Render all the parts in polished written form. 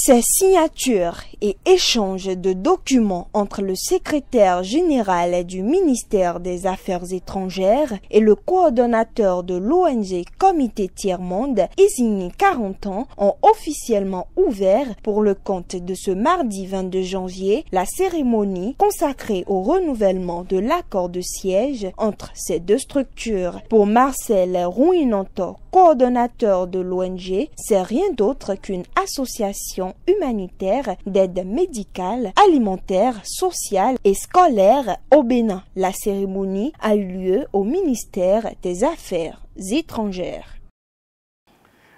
Ces signatures et échanges de documents entre le secrétaire général du ministère des Affaires étrangères et le coordonnateur de l'ONG Comité Tiers-Monde, Isigny 40 ans, ont officiellement ouvert pour le compte de ce mardi 22 janvier la cérémonie consacrée au renouvellement de l'accord de siège entre ces deux structures. Pour Marcel Rouinanto, coordonnateur de l'ONG, c'est rien d'autre qu'une association humanitaire d'aide médicale, alimentaire, sociale et scolaire au Bénin. La cérémonie a eu lieu au ministère des Affaires étrangères.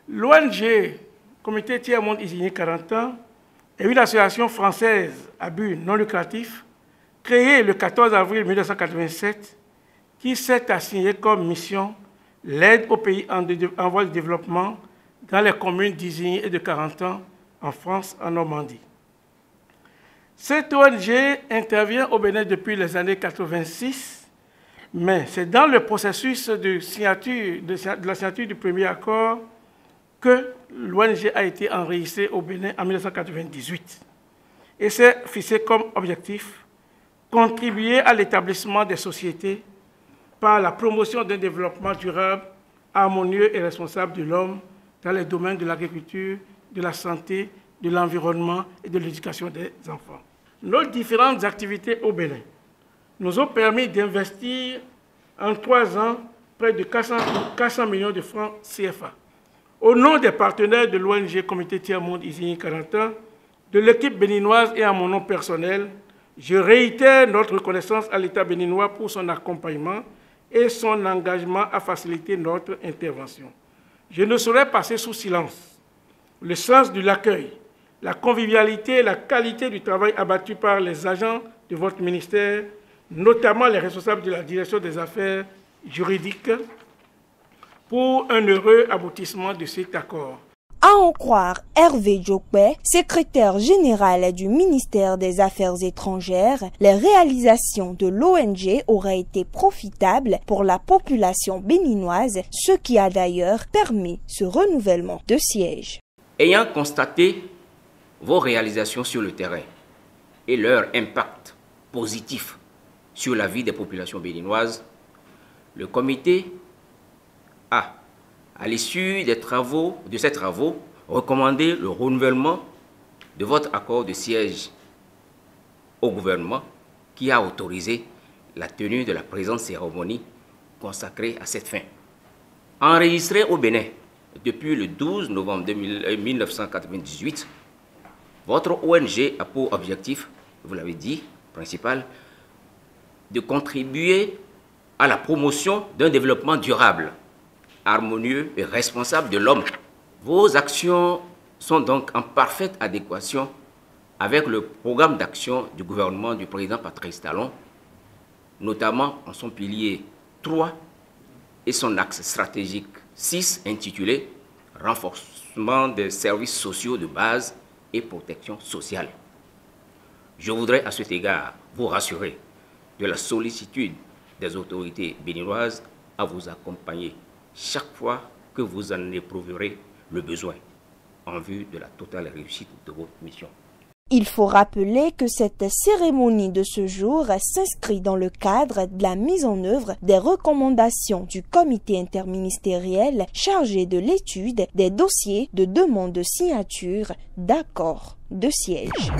L'ONG Comité Tiers-Monde Isigny 40 ans est une association française à but non lucratif créée le 14 avril 1987 qui s'est assignée comme mission l'aide aux pays en voie de développement dans les communes d'Isigny et de 40 ans en France, en Normandie. Cette ONG intervient au Bénin depuis les années 86, mais c'est dans le processus de la signature du premier accord que l'ONG a été enregistrée au Bénin en 1998 et s'est fixé comme objectif contribuer à l'établissement des sociétés par la promotion d'un développement durable, harmonieux et responsable de l'homme dans les domaines de l'agriculture, de la santé, de l'environnement et de l'éducation des enfants. Nos différentes activités au Bénin nous ont permis d'investir en 3 ans près de 400 millions de francs CFA. Au nom des partenaires de l'ONG Comité Tiers-Monde Isigny 40 ans, de l'équipe béninoise et à mon nom personnel, je réitère notre reconnaissance à l'État béninois pour son accompagnement et son engagement à faciliter notre intervention. Je ne saurais passer sous silence le sens de l'accueil, la convivialité et la qualité du travail abattu par les agents de votre ministère, notamment les responsables de la direction des affaires juridiques, pour un heureux aboutissement de cet accord. À en croire Hervé Diokbe, secrétaire général du ministère des Affaires étrangères, les réalisations de l'ONG auraient été profitables pour la population béninoise, ce qui a d'ailleurs permis ce renouvellement de siège. Ayant constaté vos réalisations sur le terrain et leur impact positif sur la vie des populations béninoises, le comité a, à l'issue de ces travaux, recommandé le renouvellement de votre accord de siège au gouvernement qui a autorisé la tenue de la présente cérémonie consacrée à cette fin. Enregistré au Bénin depuis le 12 novembre 1998, votre ONG a pour objectif, vous l'avez dit, principal, de contribuer à la promotion d'un développement durable, harmonieux et responsable de l'homme. Vos actions sont donc en parfaite adéquation avec le programme d'action du gouvernement du président Patrice Talon, notamment en son pilier 3 et son axe stratégique 6 intitulé « Renforcement des services sociaux de base et protection sociale ». Je voudrais à cet égard vous rassurer de la sollicitude des autorités béninoises à vous accompagner chaque fois que vous en éprouverez le besoin en vue de la totale réussite de votre mission. Il faut rappeler que cette cérémonie de ce jour s'inscrit dans le cadre de la mise en œuvre des recommandations du comité interministériel chargé de l'étude des dossiers de demande de signature d'accords de siège.